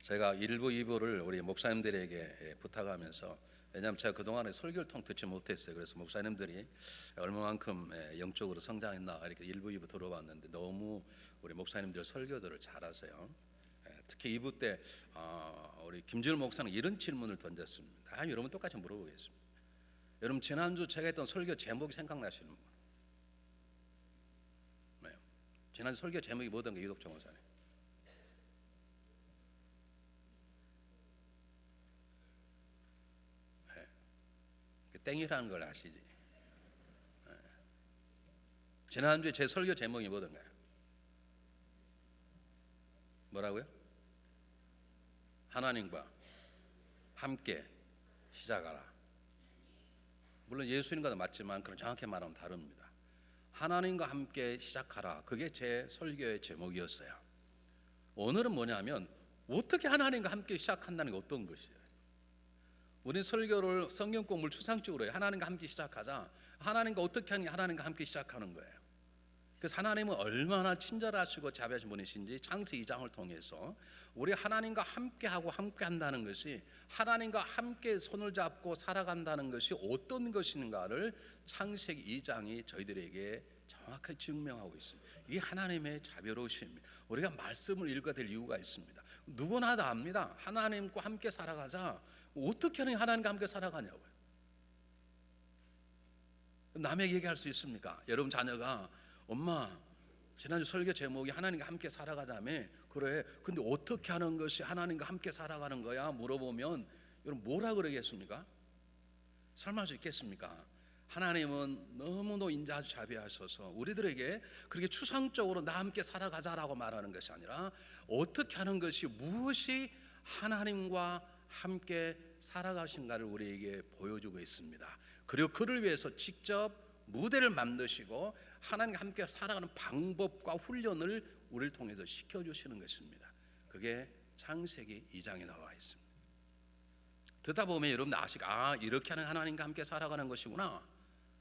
제가 1부, 2부를 우리 목사님들에게 부탁하면서, 왜냐하면 제가 그동안에 설교를 듣지 못했어요. 그래서 목사님들이 얼마만큼 영적으로 성장했나 이렇게 1부, 2부 들어봤는데 너무 우리 목사님들 설교들을 잘하세요. 특히 2부 때 우리 김준호 목사는 이런 질문을 던졌습니다. 여러분 똑같이 물어보겠습니다. 여러분 지난주 제가 했던 설교 제목이 생각나시는 분? 네. 지난주 설교 제목이 뭐던가 유독정 목사님? 땡이라는 걸 아시지? 지난주에 제 설교 제목이 뭐던가요? 뭐라고요? 하나님과 함께 시작하라. 물론 예수님과도 맞지만 그런 정확히 말하면 다릅니다. 하나님과 함께 시작하라. 그게 제 설교의 제목이었어요. 오늘은 뭐냐면 어떻게 하나님과 함께 시작한다는 게 어떤 것이에요? 우리 설교를 성경 공부를 추상적으로 해요. 하나님과 함께 시작하자. 하나님과 어떻게 하냐? 하나님과 함께 시작하는 거예요. 그래서 하나님은 얼마나 친절하시고 자비하신 분이신지 창세기 2장을 통해서 우리 하나님과 함께하고 함께한다는 것이, 하나님과 함께 손을 잡고 살아간다는 것이 어떤 것인가를 창세기 2장이 저희들에게 정확하게 증명하고 있습니다. 이게 하나님의 자비로우심입니다. 우리가 말씀을 읽어야 될 이유가 있습니다. 누구나 다 압니다. 하나님과 함께 살아가자. 어떻게 하는 하나님과 함께 살아가냐고요. 남에게 얘기할 수 있습니까? 여러분 자녀가 엄마 지난주 설교 제목이 하나님과 함께 살아가자며. 그래, 근데 어떻게 하는 것이 하나님과 함께 살아가는 거야? 물어보면 여러분 뭐라 그러겠습니까? 설마 할 수 있겠습니까? 하나님은 너무도 인자하고 자비하셔서 우리들에게 그렇게 추상적으로 나 함께 살아가자라고 말하는 것이 아니라 어떻게 하는 것이, 무엇이 하나님과 함께 살아가신가를 우리에게 보여주고 있습니다. 그리고 그를 위해서 직접 무대를 만드시고 하나님과 함께 살아가는 방법과 훈련을 우리를 통해서 시켜주시는 것입니다. 그게 창세기 2장에 나와 있습니다. 듣다 보면 여러분 아시고, 이렇게 하는 하나님과 함께 살아가는 것이구나.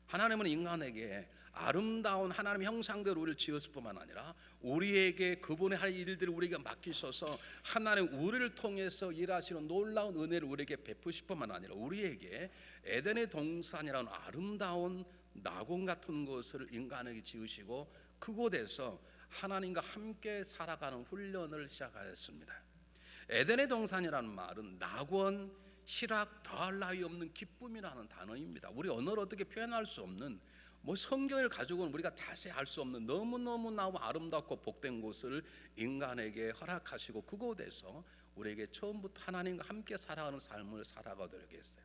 하나님은 인간에게 아름다운 하나님의 형상대로 우리를 지었을 뿐만 아니라 우리에게 그분의 할 일들을 우리에게 맡기셔서 하나님 우리를 통해서 일하시는 놀라운 은혜를 우리에게 베푸실 뿐만 아니라 우리에게 에덴의 동산이라는 아름다운 낙원 같은 곳을 인간에게 지으시고 그곳에서 하나님과 함께 살아가는 훈련을 시작하였습니다. 에덴의 동산이라는 말은 낙원, 희락, 더할 나위 없는 기쁨이라는 단어입니다. 우리 언어로 어떻게 표현할 수 없는, 성경을 가지고는 우리가 자세히 알 수 없는 너무너무 아름답고 복된 곳을 인간에게 허락하시고 그곳에서 우리에게 처음부터 하나님과 함께 살아가는 삶을 살아가도록 했어요.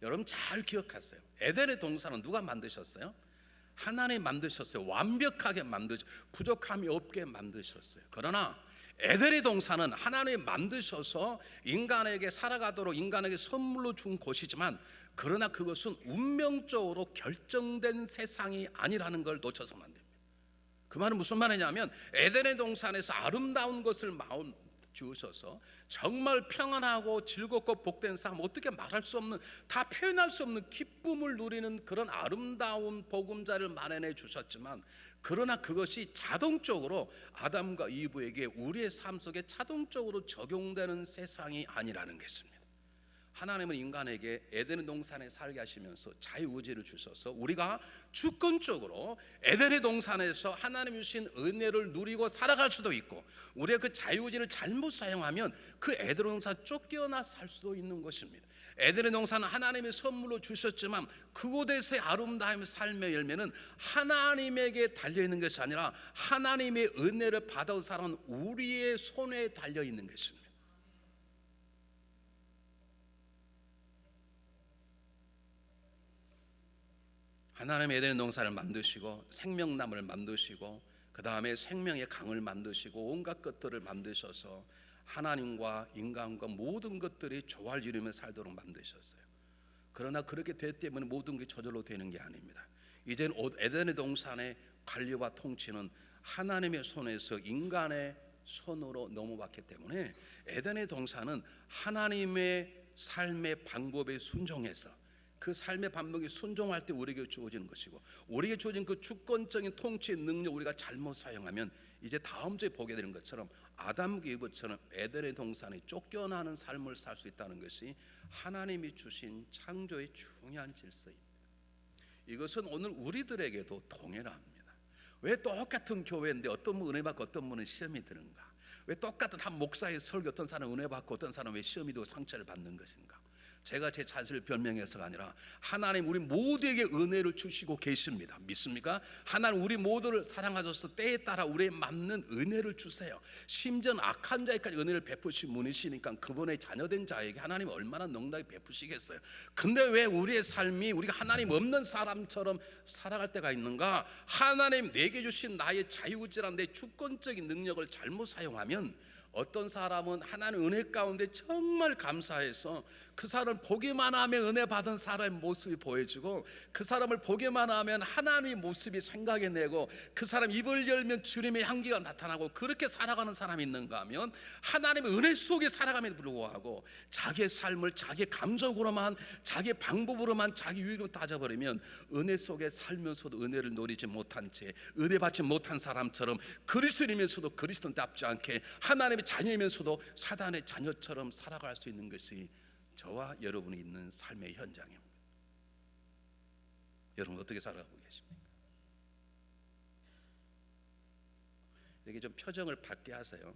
여러분 잘 기억하세요. 에덴의 동산은 누가 만드셨어요? 하나님 만드셨어요. 완벽하게 부족함이 없게 만드셨어요. 그러나 에덴의 동산은 하나님이 만드셔서 인간에게 살아가도록 인간에게 선물로 준 곳이지만, 그러나 그것은 운명적으로 결정된 세상이 아니라는 걸 놓쳐서는 안 됩니다. 그 말은 무슨 말이냐면 에덴의 동산에서 아름다운 것을 주셔서 정말 평안하고 즐겁고 복된 삶, 어떻게 말할 수 없는, 다 표현할 수 없는 기쁨을 누리는 그런 아름다운 보금자를 마련해 주셨지만, 그러나 그것이 자동적으로 아담과 이브에게 우리의 삶 속에 자동적으로 적용되는 세상이 아니라는 것입니다. 하나님은 인간에게 에덴의 동산에 살게 하시면서 자유의지를 주셔서 우리가 주권적으로 에덴의 동산에서 하나님이 주신 은혜를 누리고 살아갈 수도 있고, 우리가 그 자유의지를 잘못 사용하면 그 에덴의 동산 쫓겨나 살 수도 있는 것입니다. 에덴의 동산은 하나님의 선물로 주셨지만 그곳에서의 아름다움의 삶의 열매는 하나님에게 달려있는 것이 아니라 하나님의 은혜를 받아 살아온 우리의 손에 달려있는 것입니다. 하나님의 에덴 동산을 만드시고 생명나무를 만드시고 그 다음에 생명의 강을 만드시고 온갖 것들을 만드셔서 하나님과 인간과 모든 것들이 조화를 이루며 살도록 만드셨어요. 그러나 그렇게 됐기 때문에 모든 게 저절로 되는 게 아닙니다. 이제는 에덴의 동산의 관리와 통치는 하나님의 손에서 인간의 손으로 넘어왔기 때문에 에덴의 동산은 하나님의 삶의 방법에 순종해서 그 삶의 방법에 순종할 때 우리에게 주어지는 것이고, 우리에게 주어진 그 주권적인 통치의 능력 우리가 잘못 사용하면 이제 다음 주에 보게 되는 것처럼 아담과 이브처럼 에덴의 동산에 쫓겨나는 삶을 살 수 있다는 것이 하나님이 주신 창조의 중요한 질서입니다. 이것은 오늘 우리들에게도 동일합니다. 왜 똑같은 교회인데 어떤 분은 은혜 받고 어떤 분은 시험이 드는가? 왜 똑같은 한 목사의 설교 어떤 사람은 은혜 받고 어떤 사람은 왜 시험이 되고 상처를 받는 것인가? 제가 제 자신을 변명해서가 아니라 하나님 우리 모두에게 은혜를 주시고 계십니다. 믿습니까? 하나님 우리 모두를 사랑하셔서 때에 따라 우리에 맞는 은혜를 주세요. 심지어 악한 자에까지 은혜를 베푸신 분이시니까 그분의 자녀된 자에게 하나님 얼마나 넉넉히 베푸시겠어요. 근데 왜 우리의 삶이 우리가 하나님 없는 사람처럼 살아갈 때가 있는가? 하나님 내게 주신 나의 자유의지란 내 주권적인 능력을 잘못 사용하면 어떤 사람은 하나님 은혜 가운데 정말 감사해서 그 사람을 보기만 하면 은혜 받은 사람의 모습이 보여지고 그 사람을 보기만 하면 하나님의 모습이 생각이 내고 그 사람 입을 열면 주님의 향기가 나타나고 그렇게 살아가는 사람이 있는가 하면 하나님의 은혜 속에 살아감에도 불구하고 자기의 삶을 자기 감정으로만 자기 방법으로만 자기 유익으로 따져버리면 은혜 속에 살면서도 은혜를 누리지 못한 채 은혜 받지 못한 사람처럼 그리스도인이면서도 그리스도인답지 않게 하나님의 자녀이면서도 사단의 자녀처럼 살아갈 수 있는 것이 저와 여러분이 있는 삶의 현장입니다. 여러분 어떻게 살아가고 계십니까? 이렇게 좀 표정을 밝게 하세요.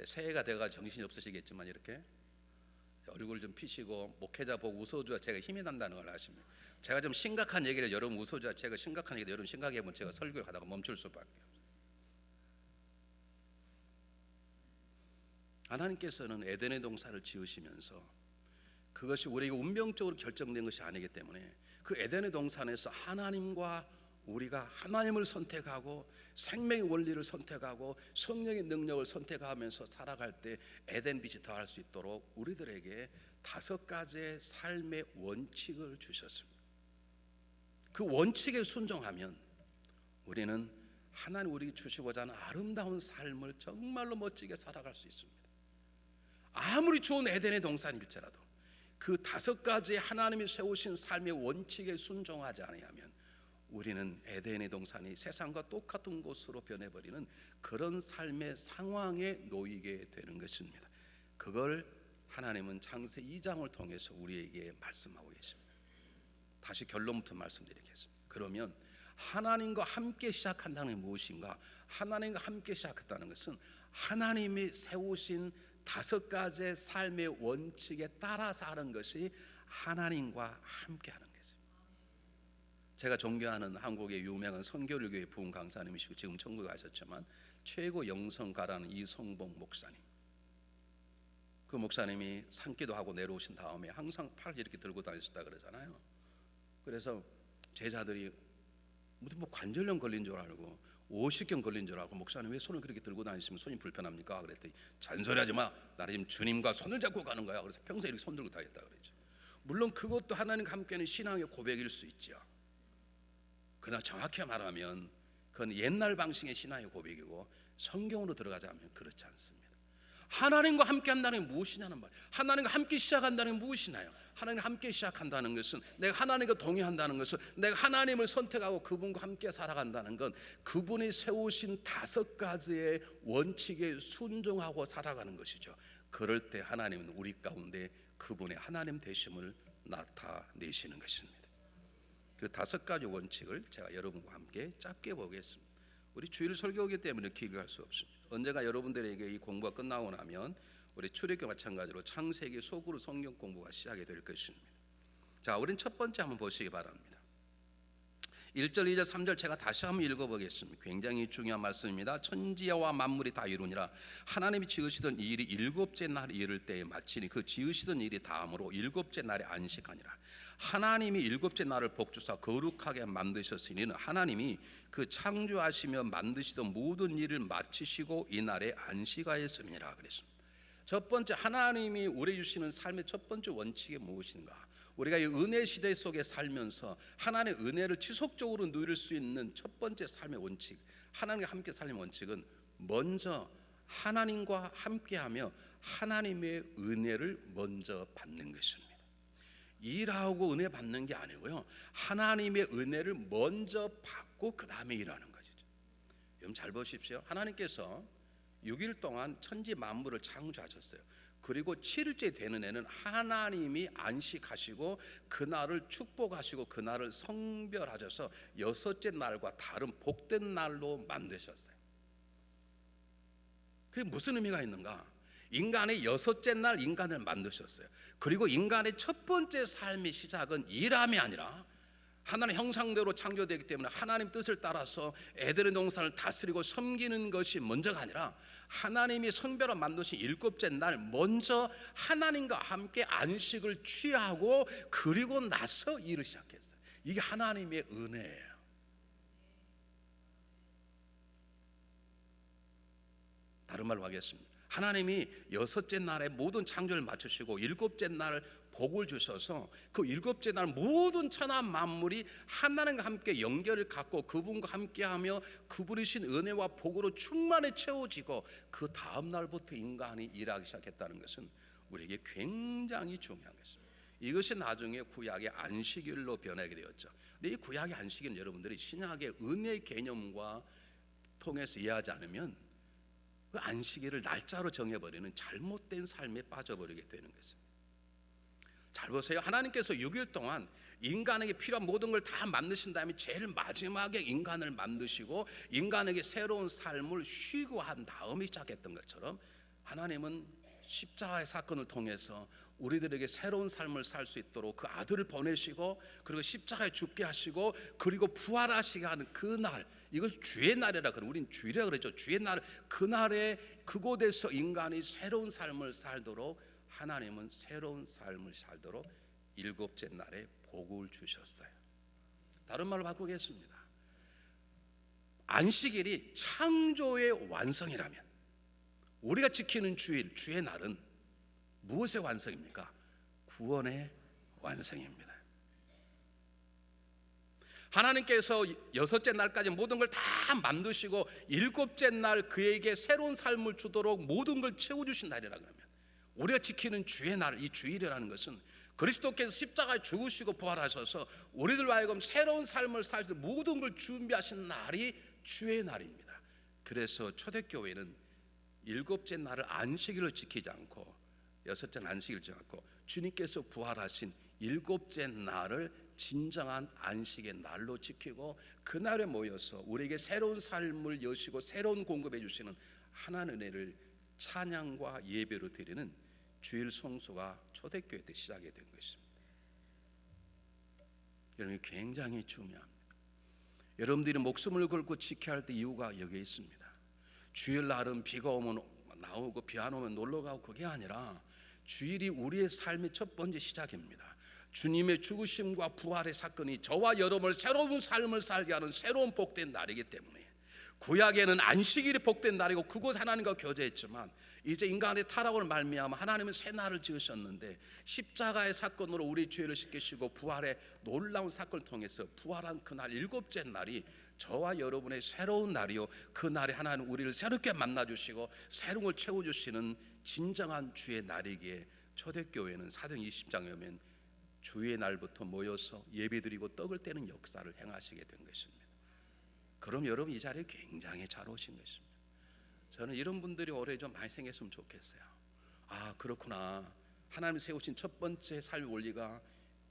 새해가 돼가 정신이 없으시겠지만 이렇게 얼굴 좀 피시고 목회자 보고 웃어줘야 제가 힘이 난다는 걸 아십니까? 제가 좀 심각한 얘기를 여러분 웃어줘야 제가 심각한 얘기를 여러분 심각해보면 제가 설교를 하다가 멈출 수밖에 없어요. 하나님께서는 에덴의 동산을 지으시면서 그것이 우리에게 운명적으로 결정된 것이 아니기 때문에 그 에덴의 동산에서 하나님과 우리가 하나님을 선택하고 생명의 원리를 선택하고 성령의 능력을 선택하면서 살아갈 때 에덴 빛이 더할 수 있도록 우리들에게 5가지의 삶의 원칙을 주셨습니다. 그 원칙에 순종하면 우리는 하나님 우리에게 주시고자 하는 아름다운 삶을 정말로 멋지게 살아갈 수 있습니다. 아무리 좋은 에덴의 동산일지라도 그 5가지 하나님이 세우신 삶의 원칙에 순종하지 않으면 우리는 에덴의 동산이 세상과 똑같은 곳으로 변해버리는 그런 삶의 상황에 놓이게 되는 것입니다. 그걸 하나님은 창세 2장을 통해서 우리에게 말씀하고 계십니다. 다시 결론부터 말씀드리겠습니다. 그러면 하나님과 함께 시작한다는 게 무엇인가? 하나님과 함께 시작했다는 것은 하나님이 세우신 5가지의 삶의 원칙에 따라서 하는 것이 하나님과 함께 하는 것입니다. 제가 존경하는 한국의 유명한 선교일교회 부흥 강사님이시고 지금 천국에 가셨지만 최고 영성가라는 이성봉 목사님, 그 목사님이 산기도 하고 내려오신 다음에 항상 팔 이렇게 들고 다니셨다 그러잖아요. 그래서 제자들이 뭐 관절염 걸린 줄 알고 50견 걸린 줄 알고 목사님 왜 손을 그렇게 들고 다니시면 손이 불편합니까? 그랬더니 잔소리하지 마, 나는 지금 주님과 손을 잡고 가는 거야. 그래서 평소에 이렇게 손 들고 다녔다 그랬죠. 물론 그것도 하나님과 함께하는 신앙의 고백일 수 있죠. 그러나 정확히 말하면 그건 옛날 방식의 신앙의 고백이고 성경으로 들어가자면 그렇지 않습니다. 하나님과 함께 한다는 게 무엇이냐는 말. 하나님과 함께 시작한다는 게 무엇이나요? 하나님과 함께 시작한다는 것은 내가 하나님과 동의한다는 것은 내가 하나님을 선택하고 그분과 함께 살아간다는 건 그분이 세우신 5가지의 원칙에 순종하고 살아가는 것이죠. 그럴 때 하나님은 우리 가운데 그분의 하나님 되심을 나타내시는 것입니다. 그 5가지 원칙을 제가 여러분과 함께 짧게 보겠습니다. 우리 주일 설교이기 때문에 길게 할 수 없습니다. 언제가 여러분들에게 이 공부가 끝나고 나면 우리 출애굽과 마찬가지로 창세기 속으로 성경 공부가 시작이 될 것입니다. 자, 우린 첫 번째 한번 보시기 바랍니다. 1절, 2절, 3절 제가 다시 한번 읽어보겠습니다. 굉장히 중요한 말씀입니다. 천지와 만물이 다 이루니라. 하나님이 지으시던 일이 7째 날 이를 때에 마치니 그 지으시던 일이 다음으로 7째 날에 안식하니라. 하나님이 7째 날을 복주사 거룩하게 만드셨으니 하나님이 그 창조하시며 만드시던 모든 일을 마치시고 이 날에 안식하였음이니라 그랬습니다. 첫 번째, 하나님이 우리 주시는 삶의 첫 번째 원칙이 무엇인가? 우리가 이 은혜 시대 속에 살면서 하나님의 은혜를 지속적으로 누릴 수 있는 첫 번째 삶의 원칙, 하나님과 함께 삶의 원칙은 먼저 하나님과 함께하며 하나님의 은혜를 먼저 받는 것입니다. 일하고 은혜 받는 게 아니고요, 하나님의 은혜를 먼저 받고 그 다음에 일하는 것이죠. 여러분 잘 보십시오. 하나님께서 6일 동안 천지 만물을 창조하셨어요. 그리고 7일째 되는 해는 하나님이 안식하시고 그날을 축복하시고 그날을 성별하셔서 여섯째 날과 다른 복된 날로 만드셨어요. 그게 무슨 의미가 있는가? 인간의 여섯째 날 인간을 만드셨어요. 그리고 인간의 첫 번째 삶의 시작은 일함이 아니라 하나님 형상대로 창조되기 때문에 하나님 뜻을 따라서 에덴의 동산을 다스리고 섬기는 것이 먼저가 아니라 하나님이 성별로 만드신 일곱째 날 먼저 하나님과 함께 안식을 취하고 그리고 나서 일을 시작했어요. 이게 하나님의 은혜예요. 다른 말로 하겠습니다. 하나님이 여섯째 날에 모든 창조를 마치시고 일곱째 날 복을 주셔서 그 일곱째 날 모든 천하 만물이 하나님과 함께 연결을 갖고 그분과 함께하며 그분이 신 은혜와 복으로 충만히 채워지고 그 다음 날부터 인간이 일하기 시작했다는 것은 우리에게 굉장히 중요한 것입니다. 이것이 나중에 구약의 안식일로 변하게 되었죠. 근데 이 구약의 안식일은 여러분들이 신약의 은혜의 개념과 통해서 이해하지 않으면 그 안식일을 날짜로 정해버리는 잘못된 삶에 빠져버리게 되는 것입니다. 잘 보세요. 하나님께서 6일 동안 인간에게 필요한 모든 걸 다 만드신 다음에 제일 마지막에 인간을 만드시고 인간에게 새로운 삶을 쉬고 한 다음에 시작했던 것처럼 하나님은 십자가의 사건을 통해서 우리들에게 새로운 삶을 살 수 있도록 그 아들을 보내시고 그리고 십자가에 죽게 하시고 그리고 부활하시게 하는 그날, 이걸 주의 날이라 그러고 우리는 주일이라 그러죠. 주의 날, 그날에 그곳에서 인간이 새로운 삶을 살도록 하나님은 새로운 삶을 살도록 일곱째 날에 복을 주셨어요. 다른 말로 바꾸겠습니다. 안식일이 창조의 완성이라면 우리가 지키는 주일, 주의 날은 무엇의 완성입니까? 구원의 완성입니다. 하나님께서 여섯째 날까지 모든 걸 다 만드시고 일곱째 날 그에게 새로운 삶을 주도록 모든 걸 채워주신 날이라 그러면 우리가 지키는 주의 날, 이 주일이라는 것은 그리스도께서 십자가에 죽으시고 부활하셔서 우리들 하여금 새로운 삶을 살 수 모든 걸 준비하신 날이 주의 날입니다. 그래서 초대교회는 일곱째 날을 안식일로 지키지 않고 여섯째 안식일을 지키지 않고 주님께서 부활하신 일곱째 날을 진정한 안식의 날로 지키고 그날에 모여서 우리에게 새로운 삶을 여시고 새로운 공급해 주시는 하나님의 은혜를 찬양과 예배로 드리는 주일 성수가 초대교회 때 시작이 된 것입니다. 여러분 굉장히 중요합니다. 여러분들이 목숨을 걸고 지켜야 할 때 이유가 여기에 있습니다. 주일날은 비가 오면 나오고 비 안 오면 놀러 가고 그게 아니라 주일이 우리의 삶의 첫 번째 시작입니다. 주님의 죽으심과 부활의 사건이 저와 여러분을 새로운 삶을 살게 하는 새로운 복된 날이기 때문에 구약에는 안식일이 복된 날이고 그곳 하나님과 교제했지만 이제 인간의 타락으로 말미암아 하나님은 새 날을 지으셨는데 십자가의 사건으로 우리 죄를 씻기시고 부활의 놀라운 사건을 통해서 부활한 그날 일곱째 날이 저와 여러분의 새로운 날이요 그 날에 하나님 우리를 새롭게 만나주시고 새로운 걸 채워주시는 진정한 주의 날이기에 초대교회는 사도행 20장에 오면 주의 날부터 모여서 예배드리고 떡을 떼는 역사를 행하시게 된 것입니다. 그럼 여러분 이 자리에 굉장히 잘 오신 것입니다. 저는 이런 분들이 올해 좀 많이 생겼으면 좋겠어요. 아 그렇구나. 하나님 세우신 첫 번째 삶의 원리가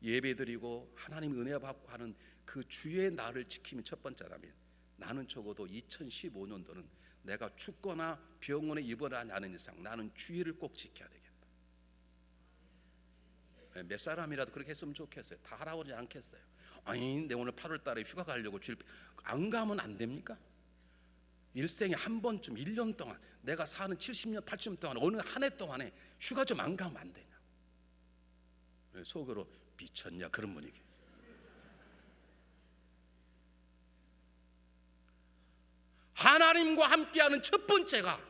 예배드리고 하나님 은혜 받고 하는 그 주의 날을 지킴이 첫 번째라면 나는 적어도 2015년도는 내가 죽거나 병원에 입원하지 않은 이상 나는 주일을 꼭 지켜야 되겠다. 몇 사람이라도 그렇게 했으면 좋겠어요. 다 하라고 하지 않겠어요. 아니 내 오늘 8월 달에 휴가 가려고 주일 안 가면 안 됩니까? 일생에 한 번쯤 1년 동안 내가 사는 70년 80년 동안 어느 한 해 동안에 휴가 좀 안 가면 안 되냐. 속으로 미쳤냐 그런 분위기. 하나님과 함께하는 첫 번째가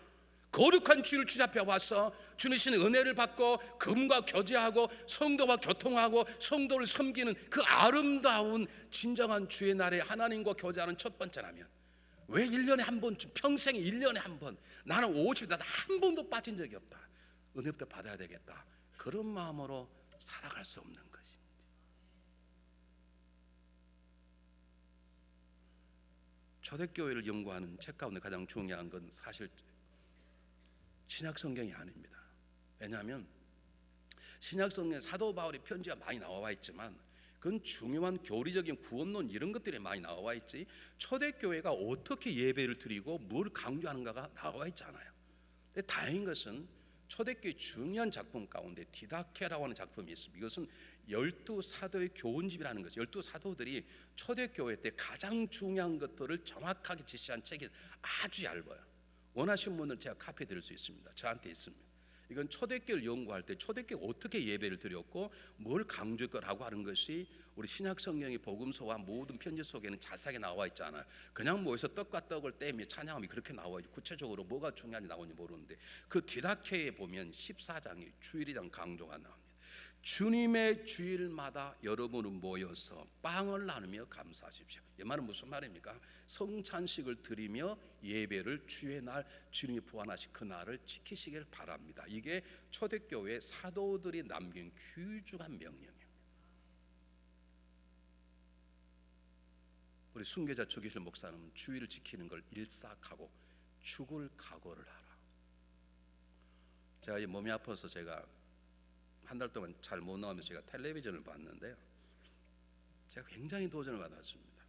거룩한 주를 주잡혀 와서 주님의 은혜를 받고 그분과 교제하고 성도와 교통하고 성도를 섬기는 그 아름다운 진정한 주의 날에 하나님과 교제하는 첫 번째라면 왜 1년에 한 번쯤 평생에 1년에 한 번 나는 50년 나는 한 번도 빠진 적이 없다. 은혜부터 받아야 되겠다. 그런 마음으로 살아갈 수 없는 것인지. 초대교회를 연구하는 책 가운데 가장 중요한 건 사실 신약 성경이 아닙니다. 왜냐하면 신약 성경에 사도 바울의 편지가 많이 나와 있지만 그건 중요한 교리적인 구원론 이런 것들이 많이 나와 있지, 초대교회가 어떻게 예배를 드리고 뭘 강조하는가가 나와 있지 않아요. 근데 다행인 것은 초대교회 중요한 작품 가운데 디다케라고 하는 작품이 있습니다. 이것은 12사도의 교훈집이라는 거죠. 12사도들이 초대교회 때 가장 중요한 것들을 정확하게 지시한 책이 아주 얇아요. 원하시는 분은 제가 카피 드릴 수 있습니다. 저한테 있습니다. 이건 초대교회를 연구할 때 초대교회가 어떻게 예배를 드렸고 뭘 강조했고 하는 것이 우리 신약 성경의 복음서와 모든 편지 속에는 자세하게 나와 있잖아요. 그냥 모여서 떡과 떡을 떼며 찬양함이 그렇게 나와 있고 구체적으로 뭐가 중요한지 나오는지 모르는데 그 디다케에 보면 14장에 주일에 대한 강조가 나옵니다. 주님의 주일마다 여러분은 모여서 빵을 나누며 감사하십시오. 이 말은 무슨 말입니까? 성찬식을 드리며 예배를 주의 날 주님이 부활하신 그 날을 지키시길 바랍니다. 이게 초대교회 사도들이 남긴 귀중한 명령입니다. 우리 순교자 주기실 목사님은 주일을 지키는 걸 일삭하고 죽을 각오를 하라. 제가 몸이 아파서 제가 한 달 동안 잘 못 나오면서 제가 텔레비전을 봤는데요, 제가 굉장히 도전을 받았습니다.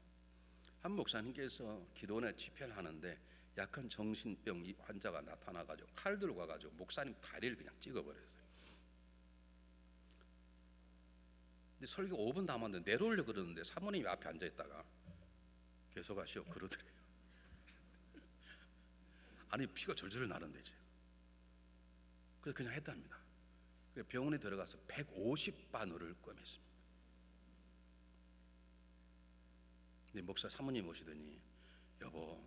한 목사님께서 기도원에 집회를 하는데 약한 정신병 환자가 나타나가지고 칼 들고 와가지고 목사님 다리를 그냥 찍어버렸어요. 근데 설교 5분 남았는데 내려오려고 그러는데 사모님이 앞에 앉아있다가 계속 하시오 그러더래요. 아니 피가 절절 나는데 이제. 그래서 그냥 했답니다. 병원에 들어가서 150바늘을 꿰맸습니다. 근데 목사 사모님 오시더니 여보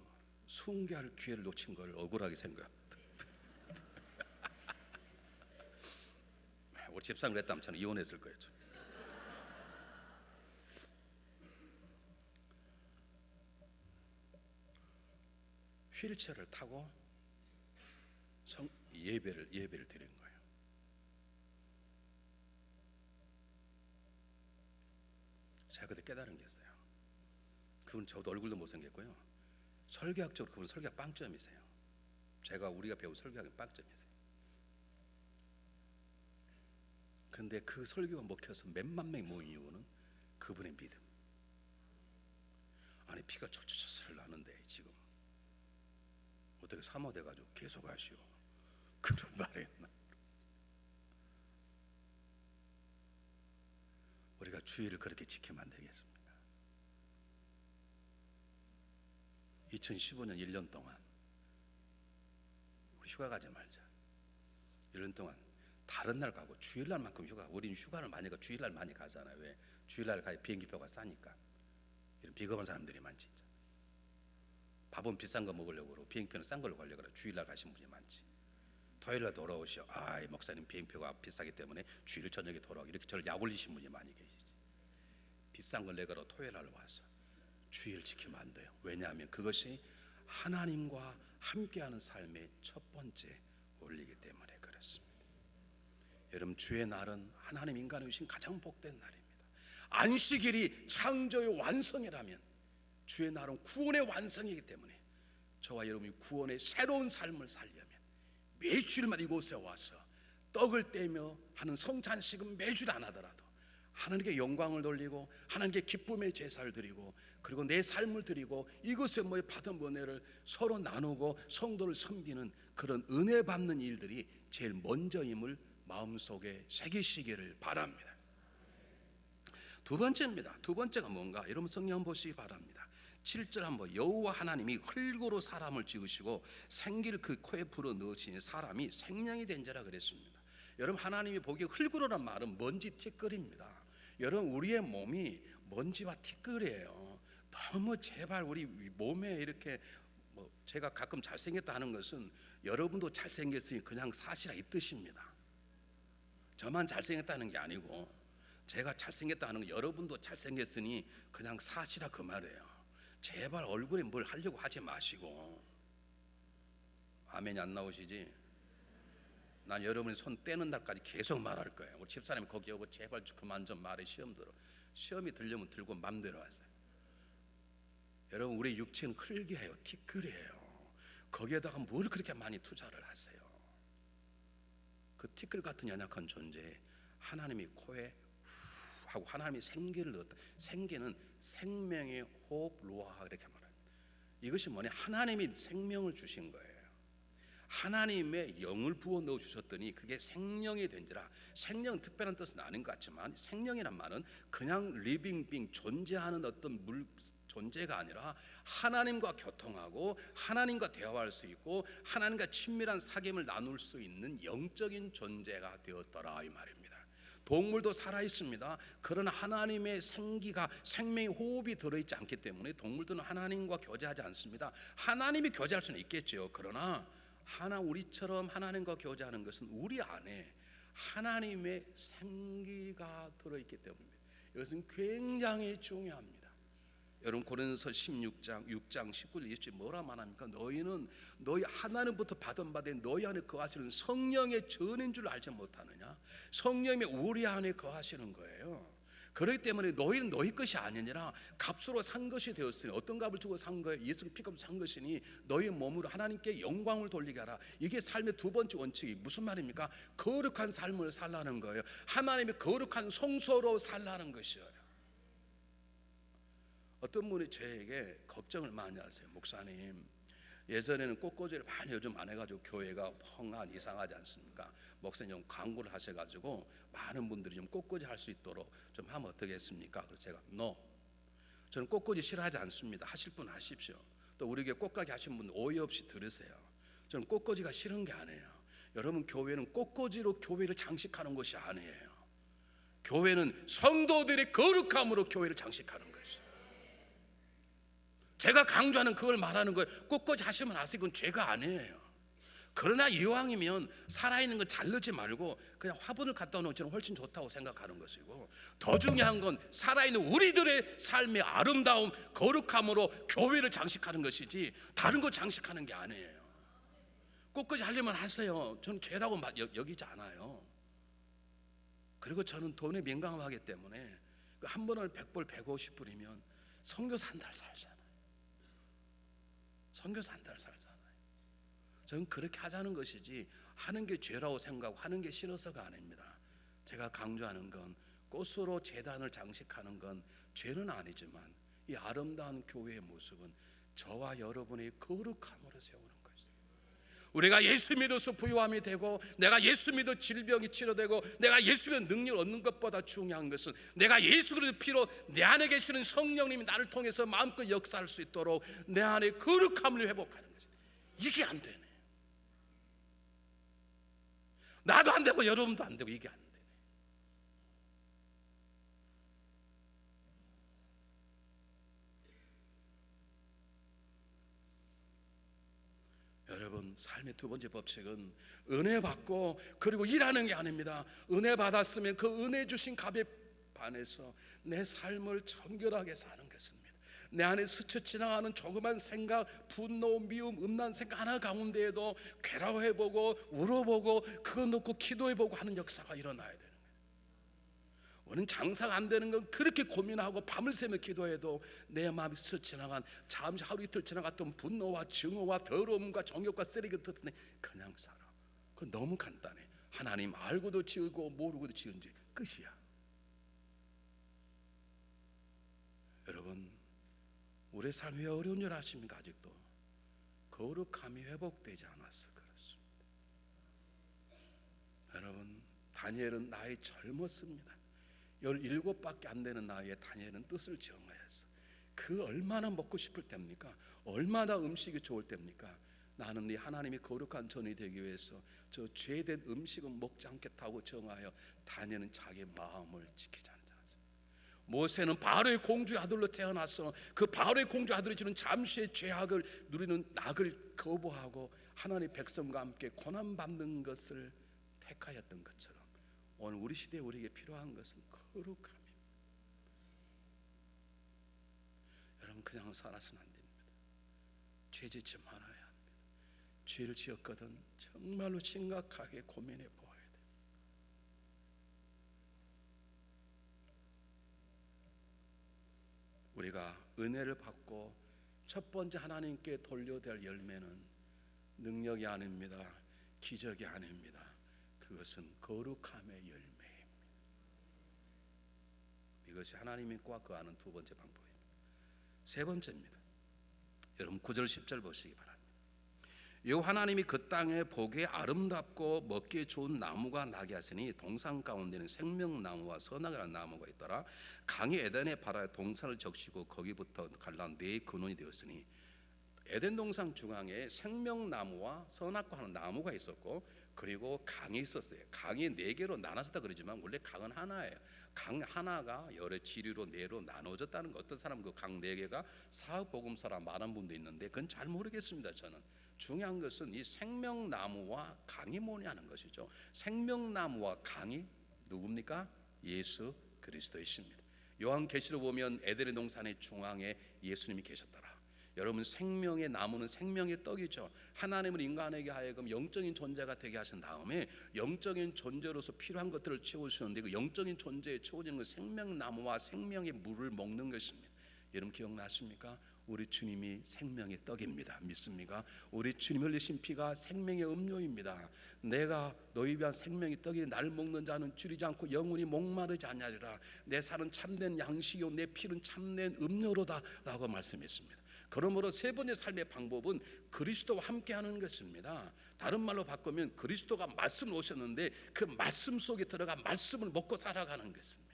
순교할 기회를 놓친 걸 억울하게 생각합니다. 우리 집사님 그랬다면 저는 이혼했을 거예요. 휠체어를 타고 예배를 드린 거예요. 제가 그때 깨달은 게 있어요. 그분 저도 얼굴도 못생겼고요, 설교학적으로 그분 설교학 빵점이세요. 우리가 배운 설교학은 빵점이세요. 그런데 그 설교가 먹혀서 몇만 명이 모인 이유는 그분의 믿음. 아니 피가 철철철 나는데 지금 어떻게 사모돼가지고 계속 하시오 그런 말했나. 우리가 주의를 그렇게 지키면 안 되겠습니까? 2015년 1년 동안 우리 휴가 가지 말자. 1년 동안 다른 날 가고 주일날만큼 휴가. 우리는 휴가를 많이 가, 주일날 많이 가잖아요. 왜? 주일날 가야 비행기표가 싸니까. 이런 비겁한 사람들이 많지. 밥은 비싼 거 먹으려고 그러고 비행표는 싼 걸로 가려고 그러고 주일날 가신 분이 많지. 토요일날 돌아오시오. 목사님 비행표가 비싸기 때문에 주일 저녁에 돌아오고, 이렇게 저를 약올리신 분이 많이 계시지. 비싼 걸 내가로 토요일날 와서 주의를 지키면 안 돼요. 왜냐하면 그것이 하나님과 함께하는 삶의 첫 번째 원리이기 때문에 그렇습니다. 여러분 주의 날은 하나님 인간을 위신 가장 복된 날입니다. 안식일이 창조의 완성이라면 주의 날은 구원의 완성이기 때문에 저와 여러분이 구원의 새로운 삶을 살려면 매주일마다 이곳에 와서 떡을 떼며 하는 성찬식은 매주일 안 하더라도 하나님께 영광을 돌리고 하나님께 기쁨의 제사를 드리고 그리고 내 삶을 드리고 이것에 모여 받은 은혜를 서로 나누고 성도를 섬기는 그런 은혜 받는 일들이 제일 먼저임을 마음속에 새기시기를 바랍니다. 두 번째입니다. 두 번째가 뭔가? 여러분 성경 한번 보시기 바랍니다. 7절 한번, 여호와 하나님이 흙으로 사람을 지으시고 생기를 그 코에 불어 넣으시니 사람이 생명이 된 자라 그랬습니다. 여러분 하나님이 보기에 흙으로란 말은 먼지 티끌입니다. 여러분 우리의 몸이 먼지와 티끌이에요. 너무 제발 우리 몸에 이렇게 제가 가끔 잘생겼다 하는 것은 여러분도 잘생겼으니 그냥 사실아 이 뜻입니다. 저만 잘생겼다는 게 아니고 제가 잘생겼다 하는 건 여러분도 잘생겼으니 그냥 사실아 그 말이에요. 제발 얼굴에 뭘 하려고 하지 마시고. 아멘이 안 나오시지? 난 여러분이 손 떼는 날까지 계속 말할 거예요. 우리 집사람이 거기 오고 제발 그만 좀 말해. 시험 들어. 시험이 들려면 들고 맘대로 하세요. 여러분, 우리 육체는 흙이에요. 티끌이에요. 거기에다가 뭘 그렇게 많이 투자를 하세요? 그 티끌 같은 연약한 존재에 하나님이 코에 후 하고 하나님이 생기를 넣었다. 생기는 생명의 호흡 루아 이렇게 말해요. 이것이 뭐냐? 하나님이 생명을 주신 거예요. 하나님의 영을 부어 넣어 주셨더니 그게 생명이 된지라. 생명은 특별한 뜻은 아닌 것 같지만 생명이란 말은 그냥 리빙 빙 존재하는 어떤 존재가 아니라 하나님과 교통하고 하나님과 대화할 수 있고 하나님과 친밀한 사귐을 나눌 수 있는 영적인 존재가 되었더라 이 말입니다. 동물도 살아 있습니다. 그러나 하나님의 생기가 생명의 호흡이 들어있지 않기 때문에 동물들은 하나님과 교제하지 않습니다. 하나님이 교제할 수는 있겠죠. 그러나 우리처럼 하나님과 교제하는 것은 우리 안에 하나님의 생기가 들어있기 때문입니다. 이것은 굉장히 중요합니다. 여러분, 고린도서 16장 6장 19절 20절 뭐라 말합니까? 너희는 너희 하나님부터 받은 바된 너희 안에 거하시는 성령의 전인 줄 알지 못하느냐? 성령이 우리 안에 거하시는 거예요. 그렇기 때문에 너희는 너희 것이 아니니라 값으로 산 것이 되었으니, 어떤 값을 주고 산 거예요? 예수 피값으로 산 것이니 너희 몸으로 하나님께 영광을 돌리게 하라. 이게 삶의 두 번째 원칙이 무슨 말입니까? 거룩한 삶을 살라는 거예요. 하나님의 거룩한 성소로 살라는 것이에요. 어떤 분이 저에게 걱정을 많이 하세요. 목사님, 예전에는 꽃꽂이를 많이 요즘 안 해가지고 교회가 펑한 이상하지 않습니까? 목사님 좀 광고를 하셔가지고 많은 분들이 좀 꽃꽂이 할 수 있도록 좀 하면 어떻겠습니까? 그래서 제가 No, 저는 꽃꽂이 싫어하지 않습니다. 하실 분 하십시오. 또 우리 교회 꽃가게 하신 분 오해 없이 들으세요. 저는 꽃꽂이가 싫은 게 아니에요. 여러분, 교회는 꽃꽂이로 교회를 장식하는 것이 아니에요. 교회는 성도들의 거룩함으로 교회를 장식하는 것이에요. 제가 강조하는 그걸 말하는 거예요. 꽃꽂이 하시면 아세요. 그건 죄가 아니에요. 그러나 이왕이면 살아있는 거 자르지 말고 그냥 화분을 갖다 놓으면 훨씬 좋다고 생각하는 것이고, 더 중요한 건 살아있는 우리들의 삶의 아름다움, 거룩함으로 교회를 장식하는 것이지 다른 거 장식하는 게 아니에요. 꽃꽂이 하려면 하세요. 저는 죄라고 여기지 않아요. 그리고 저는 돈에 민감하기 때문에 한 번은 100불 150불이면 선교사 한 달 살잖아요. 선교사 한 달 살잖아요. 저는 그렇게 하자는 것이지 하는 게 죄라고 생각하고 하는 게 싫어서가 아닙니다. 제가 강조하는 건 꽃으로 제단을 장식하는 건 죄는 아니지만 이 아름다운 교회의 모습은 저와 여러분의 거룩함으로 세우는 것이죠. 우리가 예수 믿어서 부유함이 되고 내가 예수 믿어 질병이 치료되고 내가 예수 믿어 능력을 얻는 것보다 중요한 것은 내가 예수 그리스도의 피로 내 안에 계시는 성령님이 나를 통해서 마음껏 역사할 수 있도록 내 안에 거룩함을 회복하는 것입니다. 이게 안 되네. 나도 안 되고 여러분도 안 되고 이게 안 되네. 여러분, 삶의 두 번째 법칙은 은혜 받고 그리고 일하는 게 아닙니다. 은혜 받았으면 그 은혜 주신 값에 반해서 내 삶을 정결하게 사는 것입니다. 내 안에 스쳐 지나가는 조그만 생각, 분노, 미움, 음란 생각 하나 가운데에도 괴로워해보고 울어보고 그거 놓고 기도해보고 하는 역사가 일어나야 되는 거예요. 우리는 장사가 안 되는 건 그렇게 고민하고 밤을 새며 기도해도 내 마음이 스쳐 지나간, 잠시 하루 이틀 지나갔던 분노와 증오와 더러움과 정욕과 쓰레기 같은 데 그냥 살아. 그건 너무 간단해. 하나님 알고도 지으고 모르고도 지은 죄 끝이야. 여러분, 우리 삶이 왜 어려운 줄 아십니까? 아직도 거룩함이 회복되지 않아서 그렇습니다. 여러분, 다니엘은 나이 젊었습니다. 17밖에 안 되는 나이에 다니엘은 뜻을 정하였어. 그 얼마나 먹고 싶을 때입니까? 얼마나 음식이 좋을 때입니까? 나는 네 하나님이 거룩한 전이 되기 위해서 저 죄된 음식은 먹지 않겠다고 정하여 다니엘은 자기 마음을 지키지 않았습니다. 모세는 바로의 공주의 아들로 태어나서 그 바로의 공주 아들이 주는 잠시의 죄악을 누리는 낙을 거부하고 하나님의 백성과 함께 고난받는 것을 택하였던 것처럼 오늘 우리 시대에 우리에게 필요한 것은 거룩함입니다. 여러분, 그냥 살아서는 안 됩니다. 죄 짓지 말아야 합니다. 죄를 지었거든 정말로 심각하게 고민해 보아야 돼요. 우리가 은혜를 받고 첫 번째 하나님께 돌려될 열매는 능력이 아닙니다. 기적이 아닙니다. 그것은 거룩함의 열매입니다. 이것이 하나님이 꽉 거하는 두 번째 방법입니다. 세 번째입니다. 여러분 9절 10절 보시기 바랍니다. 여호와 하나님이 그 땅에 보기에 아름답고 먹기에 좋은 나무가 나게 하시니 동산 가운데는 생명나무와 선악이라는 나무가 있더라. 강이 에덴의 바다에 동산을 적시고 거기부터 갈라 네 근원이 되었으니, 에덴 동산 중앙에 생명나무와 선악과 하는 나무가 있었고, 그리고 강이 있었어요. 강이 네 개로 나눠졌다 그러지만 원래 강은 하나예요. 강 하나가 여러 지류로 네로 나눠졌다는 거, 어떤 사람은 그 강 네 개가 사흑복음서라 말한 분도 있는데 그건 잘 모르겠습니다. 저는 중요한 것은 이 생명나무와 강이 뭐냐는 것이죠. 생명나무와 강이 누굽니까? 예수 그리스도이십니다. 요한계시록 보면 에덴의 동산의 중앙에 예수님이 계셨더라. 여러분, 생명의 나무는 생명의 떡이죠. 하나님은 인간에게 하여금 영적인 존재가 되게 하신 다음에 영적인 존재로서 필요한 것들을 채워주시는데, 그 영적인 존재에 채워지는 그 생명나무와 생명의 물을 먹는 것입니다. 여러분 기억나십니까? 우리 주님이 생명의 떡입니다. 믿습니까? 우리 주님 흘리신 피가 생명의 음료입니다. 내가 너희 위한 생명의 떡이 날 먹는 자는 줄이지 않고 영원히 목마르지 아니하리라. 내 살은 참된 양식이요 내 피는 참된 음료로다 라고 말씀했습니다. 그러므로 세 번째 삶의 방법은 그리스도와 함께하는 것입니다. 다른 말로 바꾸면 그리스도가 말씀을 오셨는데 그 말씀 속에 들어가 말씀을 먹고 살아가는 것입니다.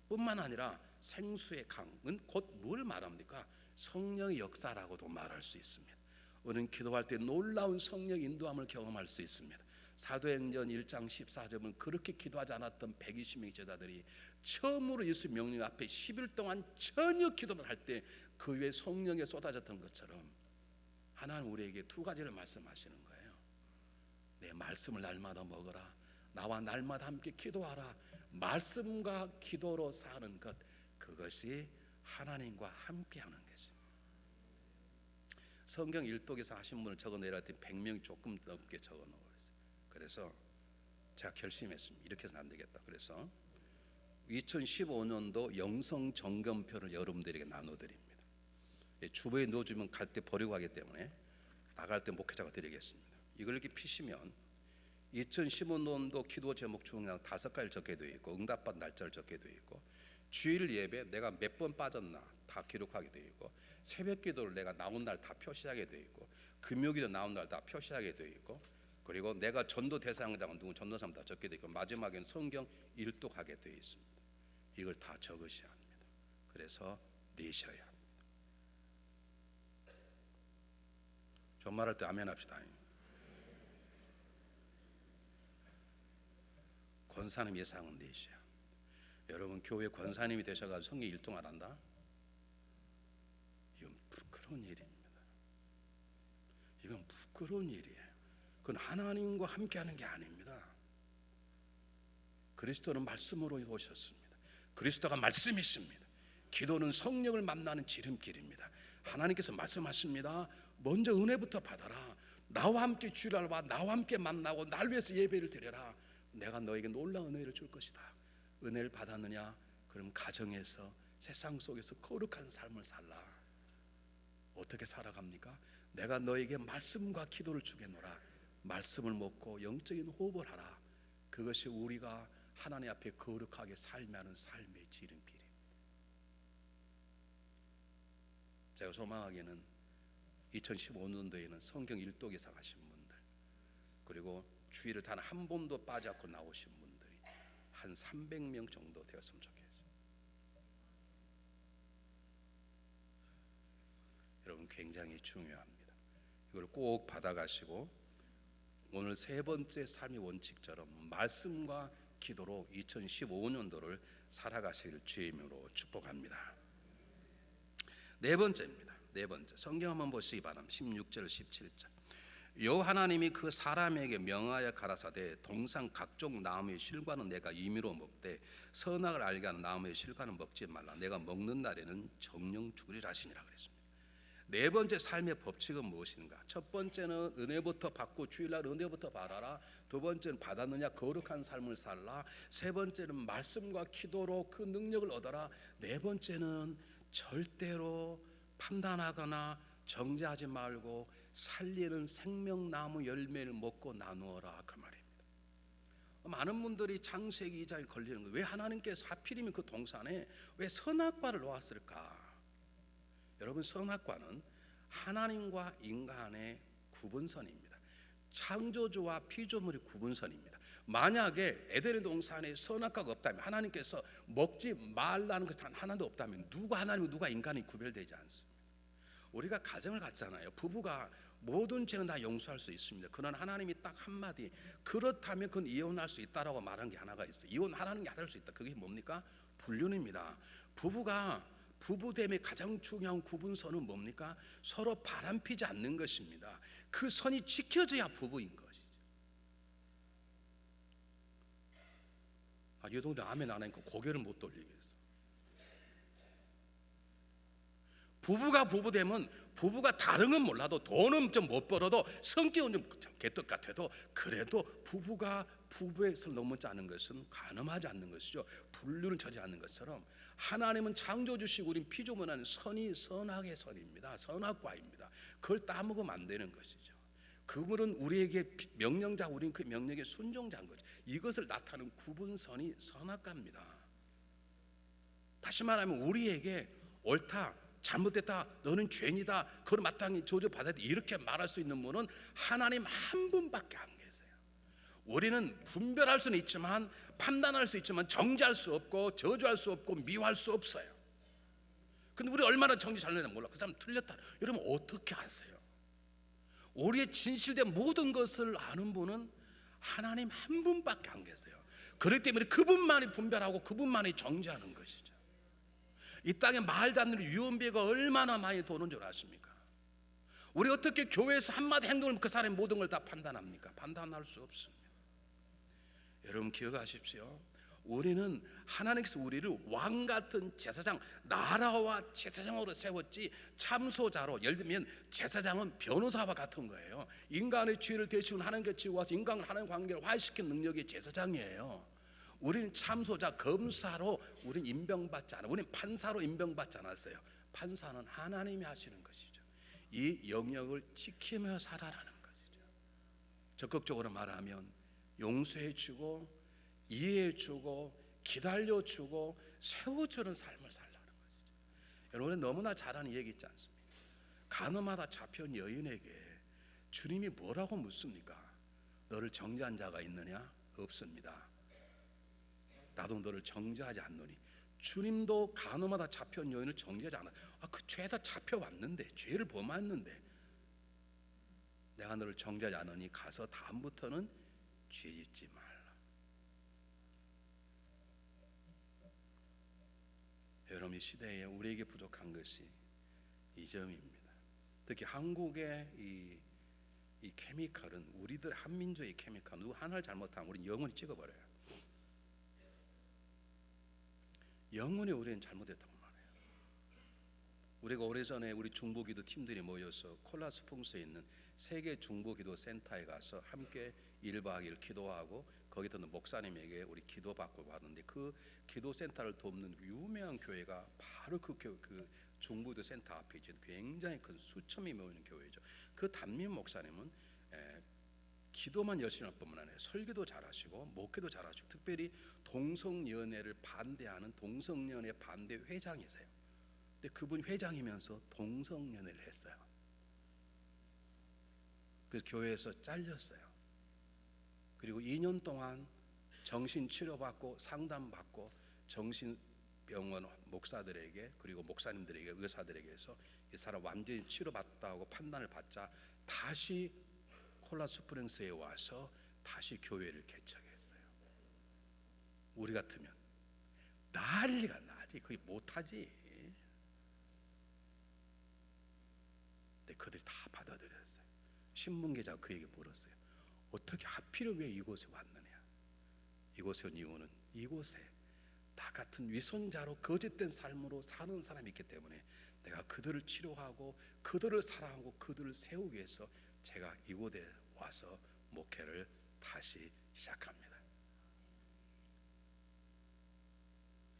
뿐만 아니라 생수의 강은 곧 뭘 말합니까? 성령의 역사라고도 말할 수 있습니다. 우리는 기도할 때 놀라운 성령 인도함을 경험할 수 있습니다. 사도행전 1장 14절은 그렇게 기도하지 않았던 120명의 제자들이 처음으로 예수 명령 앞에 10일 동안 전혀 기도만 할 때 그 위에 성령이 쏟아졌던 것처럼 하나님 우리에게 두 가지를 말씀하시는 거예요. 내 말씀을 날마다 먹어라. 나와 날마다 함께 기도하라. 말씀과 기도로 사는 것, 그것이 하나님과 함께하는 것입니다. 성경 일독에서 하신 분을 적어내렸더니 100명이 조금 넘게 적어놓았어요. 그래서 제가 결심했습니다. 이렇게 해서는 안 되겠다. 그래서 2015년도 영성 점검표를 여러분들에게 나눠드립니다. 주부에 넣어주면 갈 때 버리고 가기 때문에 나갈 때 목회자가 드리겠습니다. 이걸 이렇게 피시면 2015년도 기도 제목 중에 5가지를 적게 되어 있고, 응답받은 날짜를 적게 되어 있고, 주일 예배 내가 몇 번 빠졌나 다 기록하게 되어 있고, 새벽 기도를 내가 나온 날 다 표시하게 되어 있고, 금요일에 나온 날 다 표시하게 되어 있고, 그리고 내가 전도 대상자는 누구 전도사람 다 적게 되어 있고, 마지막에는 성경 일독하게 되어 있습니다. 이걸 다 적으셔야 합니다. 그래서 내셔야 합니다. 좀 말할 때 아멘 합시다. 권사님 예상은 내셔야 합니다. 여러분 교회 권사님이 되셔가지고 성경 일동 안 한다? 이건 부끄러운 일입니다. 이건 부끄러운 일이에요. 그건 하나님과 함께하는 게 아닙니다. 그리스도는 말씀으로 오셨습니다. 그리스도가 말씀이십니다. 기도는 성령을 만나는 지름길입니다. 하나님께서 말씀하십니다. 먼저 은혜부터 받아라. 나와 함께 주일날 와 나와 함께 만나고 날 위해서 예배를 드려라. 내가 너에게 놀라운 은혜를 줄 것이다. 은혜를 받았느냐? 그럼 가정에서 세상 속에서 거룩한 삶을 살라. 어떻게 살아갑니까? 내가 너에게 말씀과 기도를 주겠노라. 말씀을 먹고 영적인 호흡을 하라. 그것이 우리가 하나님 앞에 거룩하게 살면 삶의 지름길입니다. 제가 소망하기에는 2015년도에는 성경 일독에서 가신 분들, 그리고 주일을 단 한 번도 빠지 않고 나오신 분들이 한 300명 정도 되었으면 좋겠어요. 여러분 굉장히 중요합니다. 이걸 꼭 받아가시고 오늘 세 번째 삶의 원칙처럼 말씀과 기도로 2015년도를 살아가시기를 주의 이름으로 축복합니다. 네 번째입니다. 네 번째, 성경 한번 보시기 바랍니다. 16절 17절. 여호와 하나님이 그 사람에게 명하여 가라사대 동산 각종 나무의 실과는 내가 임의로 먹되 선악을 알게 하는 나무의 실과는 먹지 말라. 내가 먹는 날에는 정령 죽으리라 하시니라 그랬습니다. 네 번째 삶의 법칙은 무엇인가? 첫 번째는 은혜부터 받고 주일날 은혜부터 받아라. 두 번째는 받았느냐? 거룩한 삶을 살라. 세 번째는 말씀과 기도로 그 능력을 얻어라. 네 번째는 절대로 판단하거나 정죄하지 말고 살리는 생명나무 열매를 먹고 나누어라, 그 말입니다. 많은 분들이 창세기 2장에 걸리는 거예요. 왜 하나님께서 하필이면 그 동산에 왜 선악과를 놓았을까? 여러분, 선악과는 하나님과 인간의 구분선입니다. 창조주와 피조물의 구분선입니다. 만약에 에덴의 동산에 선악과가 없다면, 하나님께서 먹지 말라는 것이 단 하나도 없다면 누가 하나님과 누가 인간이 구별되지 않습니다. 우리가 가정을 갖잖아요. 부부가 모든 죄는 다 용서할 수 있습니다. 그러나 하나님이 딱 한마디, 그렇다면 그건 이혼할 수 있다라고 말한 게 하나가 있어요. 이혼하라는 게 할 수 있다. 그게 뭡니까? 불륜입니다. 부부가 부부됨의 가장 중요한 구분선은 뭡니까? 서로 바람피지 않는 것입니다. 그 선이 지켜져야 부부인 것이죠. 여동생 아멘 안 하니까 고개를 못 돌리겠어. 부부가 부부되면, 부부가 다른 건 몰라도 돈은 좀 못 벌어도 성격은 좀 개떡 같아도 그래도 부부가 부부의 선을 넘지 않는 것은 간음하지 않는 것이죠. 불륜을 저지 않는 것처럼 하나님은 창조주시고 우린 피조물은 선이 선악의 선입니다. 선악과입니다. 그걸 따먹으면 안 되는 것이죠. 그분은 우리에게 명령자, 우리는 그 명령에 순종자인 거죠. 이것을 나타내는 구분선이 선악과입니다. 다시 말하면 우리에게 옳다, 잘못됐다, 너는 죄인이다, 그걸 마땅히 저주받아야 돼, 이렇게 말할 수 있는 분은 하나님 한 분밖에 안 계세요. 우리는 분별할 수는 있지만, 판단할 수 있지만 정죄할 수 없고 저주할 수 없고 미워할 수 없어요. 근데 우리 얼마나 정죄 잘못했는지 몰라. 그 사람 틀렸다. 여러분 어떻게 아세요? 우리의 진실된 모든 것을 아는 분은 하나님 한 분밖에 안 계세요. 그렇기 때문에 그분만이 분별하고 그분만이 정죄하는 것이죠. 이 땅에 말도 안 되는 유언비가 얼마나 많이 도는 줄 아십니까? 우리 어떻게 교회에서 한마디 행동을 그 사람의 모든 걸 다 판단합니까? 판단할 수 없습니다. 여러분 기억하십시오. 우리는 하나님께서 우리를 왕같은 제사장, 나라와 제사장으로 세웠지 참소자로. 예를 들면 제사장은 변호사와 같은 거예요. 인간의 죄를 대신하는 하나님께 지고 와서 인간과 하나님 관계를 화해시키는 능력이 제사장이에요. 우리는 참소자, 검사로 우리는 임명받지 않아요. 우리는 판사로 임명받지 않았어요. 판사는 하나님이 하시는 것이죠. 이 영역을 지키며 살아라는 것이죠. 적극적으로 말하면 용서해주고 이해해주고 기다려주고 세워주는 삶을 살라는 것이죠. 여러분 너무나 잘 아는 얘기 있지 않습니까? 간음하다 잡혀온 여인에게 주님이 뭐라고 묻습니까? 너를 정죄한 자가 있느냐? 없습니다. 나도 너를 정죄하지 않노니. 주님도 간음하다 잡혀온 여인을 정죄하지 않아요. 그 죄다 잡혀왔는데, 죄를 범했는데 내가 너를 정죄하지 않으니 가서 다음부터는 죄 짓지 말라. 여러분 이 시대에 우리에게 부족한 것이 이 점입니다. 특히 한국의 이 케미컬은, 우리들 한민족의 케미컬, 누구 하나를 잘못하면 우리는 영원히 찍어버려요. 영원히 우리는 잘못했다고 말해요. 우리가 오래전에 우리 중보기도 팀들이 모여서 콜라 스프링스에 있는 세계 중보기도 센터에 가서 함께 1박 2일 기도하고 거기 있는 목사님에게 우리 기도받고 왔는데, 그 기도센터를 돕는 유명한 교회가 바로 그 중보기도 센터 앞에 있는 굉장히 큰 수천이 모이는 교회죠. 그 담임 목사님은 기도만 열심히 할 뿐만 아니라 설교도 잘하시고 목회도 잘하시고, 특별히 동성연애를 반대하는 동성연애 반대 회장이세요. 근데 그분 회장이면서 동성연애를 했어요. 그래서 교회에서 잘렸어요. 그리고 2년 동안 정신치료받고 상담받고 정신병원 목사들에게 그리고 목사님들에게 의사들에게서 이 사람 완전히 치료받다고 판단을 받자 다시 콜라 스프링스에 와서 다시 교회를 개척했어요. 우리 같으면 난리가 나지. 거의 못하지. 근데 그들이 다 받아들였어요. 신문기자가 그에게 물었어요. 어떻게 하필 왜 이곳에 왔느냐? 이곳에 온 이유는 이곳에 나 같은 위선자로 거짓된 삶으로 사는 사람이 있기 때문에 내가 그들을 치료하고 그들을 사랑하고 그들을 세우기 위해서 제가 이곳에 와서 목회를 다시 시작합니다.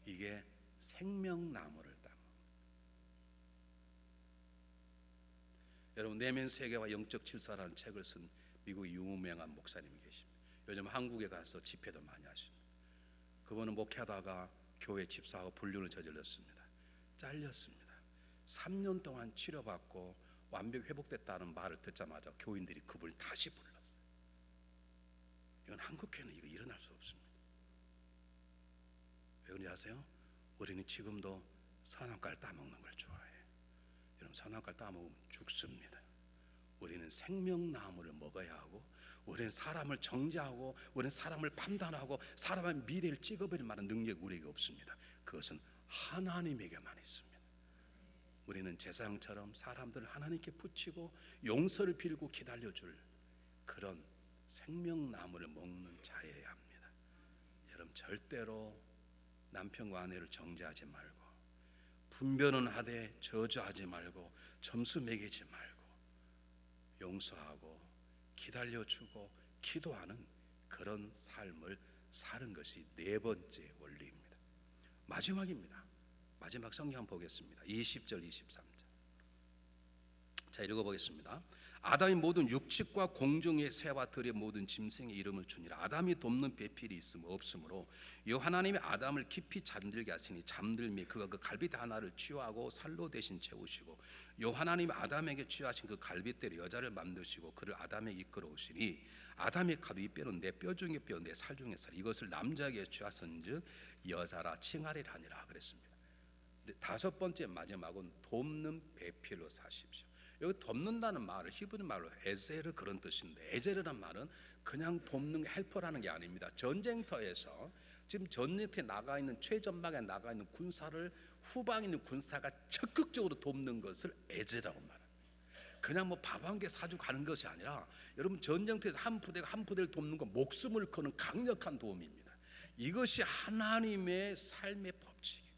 이게 생명나무를 따먹는. 여러분 내면 세계와 영적 질서라는 책을 쓴 미국의 유명한 목사님이 계십니다. 요즘 한국에 가서 집회도 많이 하십니다. 그분은 목회하다가 교회 집사하고 불륜을 저질렀습니다. 잘렸습니다. 3년 동안 치료받고 완벽히 회복됐다는 말을 듣자마자 교인들이 그분을 다시 불렀어요. 이건 한국교회는 이거 일어날 수 없습니다. 왜 그런지 아세요? 우리는 지금도 선악과를 따먹는 걸 좋아해요. 여러분 선악과를 따먹으면 죽습니다. 우리는 생명나무를 먹어야 하고, 우리는 사람을 정죄하고, 우리는 사람을 판단하고, 사람의 미래를 찍어버릴 만한 능력이 우리에게 없습니다. 그것은 하나님에게만 있습니다. 우리는 제사장처럼 사람들을 하나님께 붙이고 용서를 빌고 기다려줄 그런 생명나무를 먹는 자여야 합니다. 여러분 절대로 남편과 아내를 정죄하지 말고, 분별은 하되 저주하지 말고, 점수 매기지 말고, 용서하고 기다려주고 기도하는 그런 삶을 사는 것이 네 번째 원리입니다. 마지막입니다. 마지막 성경 한번 보겠습니다. 20절 23절. 자, 읽어보겠습니다. 아담이 모든 육축과 공중의 새와 들의 모든 짐승의 이름을 주니라. 아담이 돕는 배필이 없으므로 여호와 하나님이 아담을 깊이 잠들게 하시니 잠들매 그가 그 갈빗대 하나를 취하고 살로 대신 채우시고, 여호와 하나님이 아담에게 취하신 그 갈빗대로 여자를 만드시고 그를 아담에게 이끌어오시니, 아담의 가도 이 뼈는 내 뼈 중의 뼈 내 살 중의 살, 이것을 남자에게 취하선즉 여자라 칭하리라 하니라 그랬습니다. 다섯 번째 마지막은 돕는 배필로 사십시오. 여기 돕는다는 말을 히브리 말로 에제르 그런 뜻인데, 에제르란 말은 그냥 돕는 헬퍼라는 게 아닙니다. 전쟁터에서 지금 전쟁터에 나가 있는, 최전방에 나가 있는 군사를 후방에 있는 군사가 적극적으로 돕는 것을 에제라고 말합니다. 그냥 뭐 밥 한 개 사주고 가는 것이 아니라, 여러분 전쟁터에서 한 부대가 한 부대를 돕는 건 목숨을 거는 강력한 도움입니다. 이것이 하나님의 삶의 법칙입니다.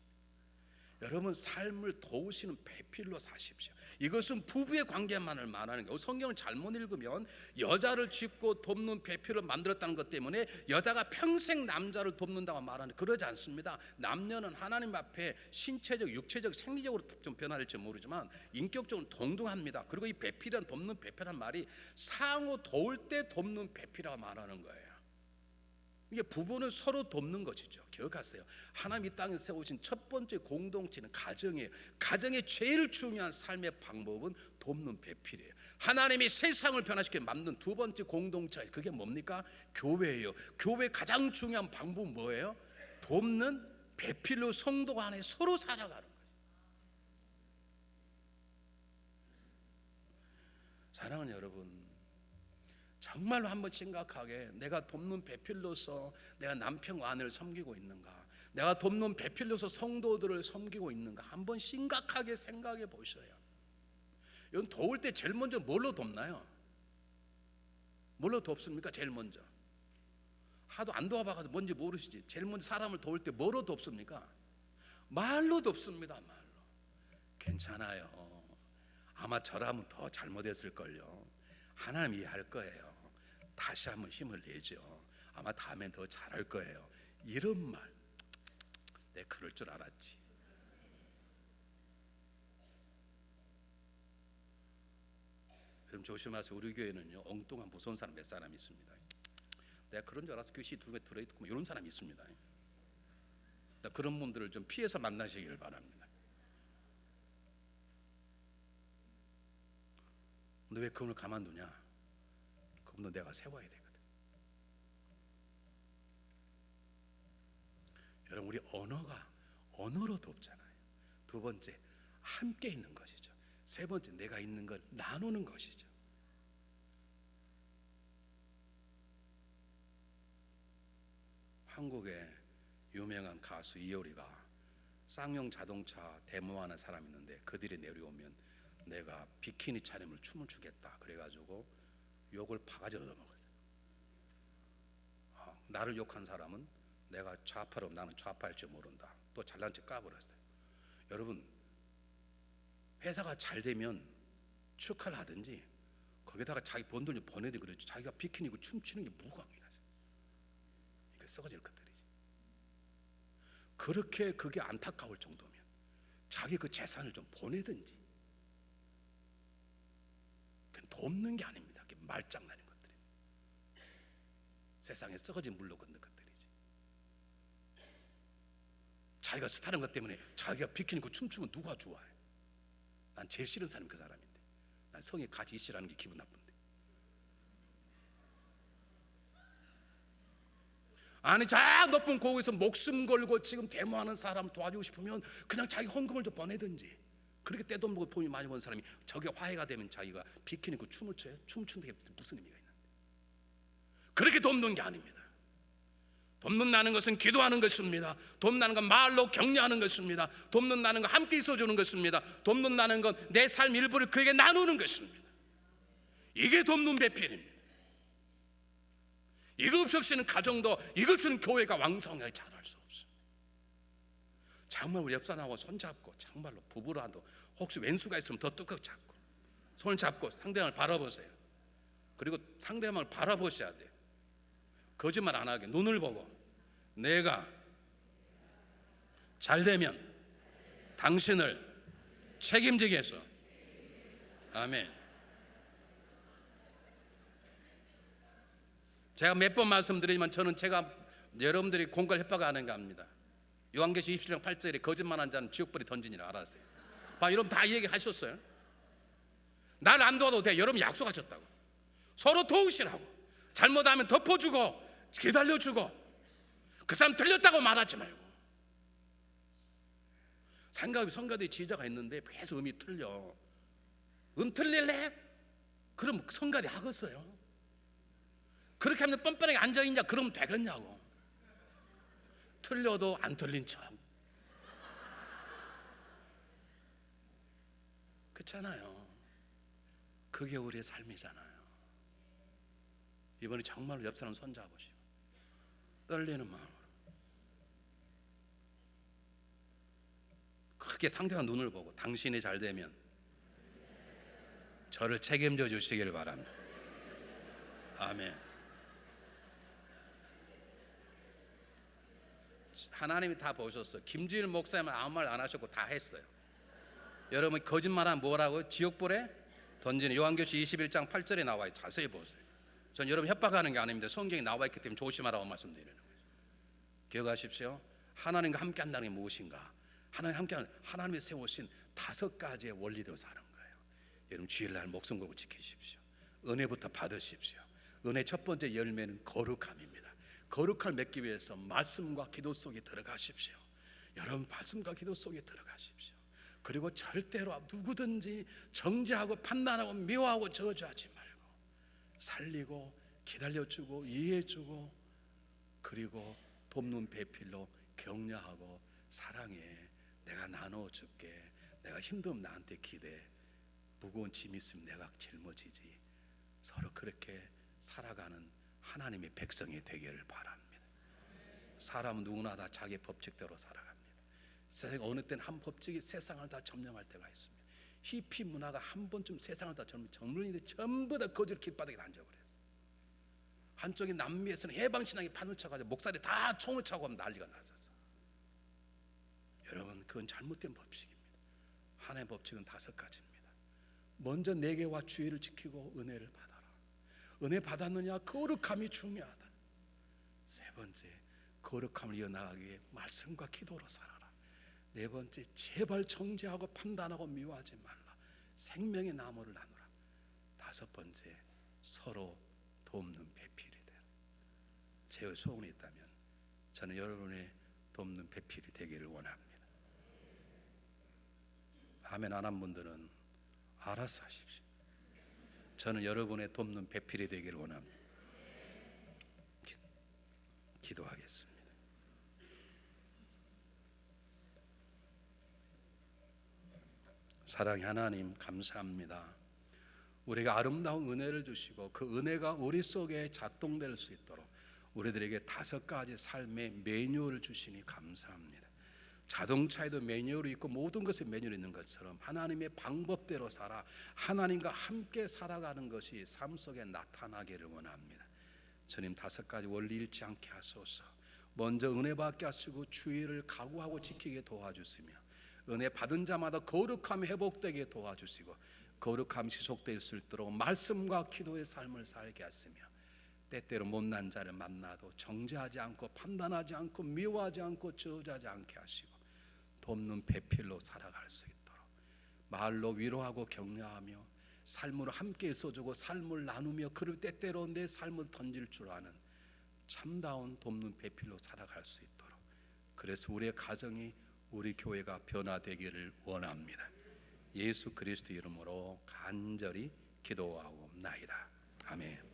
여러분 삶을 도우시는 배필로 사십시오. 이것은 부부의 관계만을 말하는 거예요. 성경을 잘못 읽으면 여자를 짓고 돕는 배필을 만들었다는 것 때문에 여자가 평생 남자를 돕는다고 말하는, 그러지 않습니다. 남녀는 하나님 앞에 신체적, 육체적, 생리적으로 좀 변화될지 모르지만 인격적으로 동등합니다. 그리고 이 배필이란, 돕는 배필이란 말이 상호 도울 때 돕는 배필이라고 말하는 거예요. 이게 부부는 서로 돕는 것이죠. 기억하세요. 하나님 이 땅에 세우신 첫 번째 공동체는 가정이에요. 가정의 제일 중요한 삶의 방법은 돕는 배필이에요. 하나님이 세상을 변화시켜 만든 두 번째 공동체, 그게 뭡니까? 교회예요. 교회의 가장 중요한 방법은 뭐예요? 돕는 배필로 성도 안에 서로 살아가는 거예요. 사랑하는 여러분, 정말로 한번 심각하게 내가 돕는 배필로서 내가 남편과 아내를 섬기고 있는가, 내가 돕는 배필로서 성도들을 섬기고 있는가, 한번 심각하게 생각해 보셔요. 여러분 도울 때 제일 먼저 뭘로 돕나요? 뭘로 돕습니까? 제일 먼저 하도 안 도와봐서 뭔지 모르시지. 제일 먼저 사람을 도울 때 뭐로 돕습니까? 말로 돕습니다. 말로. 괜찮아요. 아마 저라면 더 잘못했을걸요. 하나님 이해할 거예요. 다시 한번 힘을 내죠. 아마 다음엔 더 잘할 거예요. 이런 말, 내 그럴 줄 알았지. 여러분 조심하세요. 우리 교회는요, 엉뚱한 무서운 사람 몇 사람 있습니다. 내가 그런 줄 알아서 교시 두 개 들어있고 이런 사람이 있습니다. 그런 분들을 좀 피해서 만나시길 바랍니다. 근데 왜 그분을 가만두냐? 그분도 내가 세워야 되거든. 여러분 우리 언어로 돕잖아요. 두 번째 함께 있는 것이죠. 세 번째 내가 있는 걸 나누는 것이죠. 한국의 유명한 가수 이효리가 쌍용 자동차 데모하는 사람이 있는데, 그들이 내려오면 내가 비키니 차림을 춤을 추겠다 그래가지고 욕을 바가지로 얻어먹었어요. 나를 욕한 사람은 내가 좌파로, 나는 좌파일 줄 모른다, 또 잘난 척 까버렸어요. 여러분 회사가 잘 되면 축하를 하든지 거기다가 자기 번 돈을 보내든 그러지, 자기가 비키니 입고 춤추는 게 뭐가 관계가 있어요? 이게 썩어질 것들이지. 그렇게 그게 안타까울 정도면 자기 그 재산을 좀 보내든지. 돕는 게 아닙니다. 말장난인 것들이. 세상에 썩어진 물로 걷는 것들이지. 자기가 스타는 것 때문에 자기가 비키니 그 춤추면 누가 좋아해? 난 제일 싫은 사람이 그 사람인데. 난 성에 같이 있으라는 게 기분 나쁜데. 아니 저 높은 고국에서 목숨 걸고 지금 데모하는 사람 도와주고 싶으면 그냥 자기 헌금을 좀 보내든지. 그렇게 떼돈 먹고 돈이 많이 번 사람이 저게 화해가 되면 자기가 비키니 그 춤을 춰요? 춤을 추는 게 무슨 의미가 있는데. 그렇게 돕는 게 아닙니다. 돕는다는 것은 기도하는 것입니다. 돕는다는 건 말로 격려하는 것입니다. 돕는다는 건 함께 있어주는 것입니다. 돕는다는 건 내 삶 일부를 그에게 나누는 것입니다. 이게 돕는 배필입니다. 이것 없이는 가정도, 이것 없이는 교회가 왕성하게 자랄 수 없습니다. 정말 우리 옆 사람하고 손잡고 정말로 부부라도 혹시 왼수가 있으면 더 뜨겁게 잡고 손을 잡고 상대방을 바라보세요. 그리고 상대방을 바라보셔야 돼요. 거짓말 안 하게 눈을 보고 내가 잘 되면 당신을 책임지겠어. 아멘. 제가 몇 번 말씀드리지만 저는 제가 여러분들이 공갈 협박하는 거 압니다. 요한계시 27장 8절에 거짓말한 자는 지옥불에 던지니라 알았어요. 여러분 다 얘기하셨어요. 날 안 도와도 돼. 여러분 약속하셨다고. 서로 도우시라고. 잘못하면 덮어주고 기다려주고. 그 사람 틀렸다고 말하지 말고. 성가대 지휘자가 있는데 계속 음이 틀려. 틀릴래? 그럼 성가대 하겠어요. 그렇게 하면 뻔뻔하게 앉아있냐? 그러면 되겠냐고. 틀려도 안 틀린 척. 그렇잖아요. 그게 우리의 삶이잖아요. 이번에 정말로 옆 사람 손잡으시고 떨리는 마음으로 크게 상대방 눈을 보고 당신이 잘 되면 저를 책임져 주시길 바랍니다. 아멘. 하나님이 다 보셨어요. 김주일 목사님은 아무 말 안 하셨고 다 했어요. 여러분 거짓말하면 뭐라고요? 지옥불에 던지는 요한계시 21장 8절에 나와요. 자세히 보세요. 전 여러분 협박하는 게 아닙니다. 성경에 나와 있기 때문에 조심하라고 말씀드리는 거예요. 기억하십시오. 하나님과 함께 한다는 게 무엇인가? 하나님이 세우신 5가지의 원리대로 사는 거예요. 여러분 주일날 목숨 걸고 지키십시오. 은혜부터 받으십시오. 은혜 첫 번째 열매는 거룩함입니다. 거룩함을 맺기 위해서 말씀과 기도 속에 들어가십시오. 여러분 말씀과 기도 속에 들어가십시오. 그리고 절대로 누구든지 정죄하고 판단하고 미워하고 저주하지 말고 살리고 기다려주고 이해해주고 그리고 돕는 배필로 격려하고 사랑해. 내가 나눠줄게. 내가 힘들면 나한테 기대. 무거운 짐 있으면 내가 짊어지지. 서로 그렇게 살아가는 하나님의 백성이 되기를 바랍니다. 사람은 누구나 다 자기 법칙대로 살아갑니다. 세상 어느 때는 한 법칙이 세상을 다 점령할 때가 있습니다. 히피 문화가 한 번쯤 세상을 다 젊은이들 전부 다 거지로 길바닥에 앉아버렸어요. 한쪽이 남미에서는 해방신앙이 판을 쳐가지고 목사들이 다 총을 차고 하면 난리가 났었어요. 여러분 그건 잘못된 법칙입니다. 하나님의 법칙은 5가지입니다. 먼저 내게와 주의를 지키고 은혜를 받아라. 은혜 받았느냐? 거룩함이 중요하다. 세 번째, 거룩함을 이어나가기 위해 말씀과 기도로 살아라. 네 번째, 제발 정죄하고 판단하고 미워하지 말라. 생명의 나무를 나누라. 5번째, 서로 돕는 배필이 되라. 제 소원이 있다면 저는 여러분의 돕는 배필이 되기를 원합니다. 아멘 안 한 분들은 알아서 하십시오. 저는 여러분의 돕는 배필이 되기를 원합니다. 기도하겠습니다. 사랑의 하나님 감사합니다. 우리가 아름다운 은혜를 주시고 그 은혜가 우리 속에 작동될 수 있도록 우리들에게 5가지 삶의 매뉴얼을 주시니 감사합니다. 자동차에도 매뉴얼이 있고 모든 것에 매뉴얼이 있는 것처럼 하나님의 방법대로 살아 하나님과 함께 살아가는 것이 삶 속에 나타나기를 원합니다. 주님 5가지 원리 잃지 않게 하소서. 먼저 은혜 받게 하시고 주의를 각오하고 지키게 도와주시며 은혜 받은 자마다 거룩함이 회복되게 도와주시고 거룩함이 지속될 수 있도록 말씀과 기도의 삶을 살게 하시며, 때때로 못난 자를 만나도 정죄하지 않고 판단하지 않고 미워하지 않고 저주하지 않게 하시고 돕는 배필로 살아갈 수 있도록 말로 위로하고 격려하며 삶으로 함께 있어주고 삶을 나누며 그를 때때로 내 삶을 던질 줄 아는 참다운 돕는 배필로 살아갈 수 있도록, 그래서 우리의 가정이 우리 교회가 변화되기를 원합니다. 예수 그리스도 이름으로 간절히 기도하옵나이다. 아멘.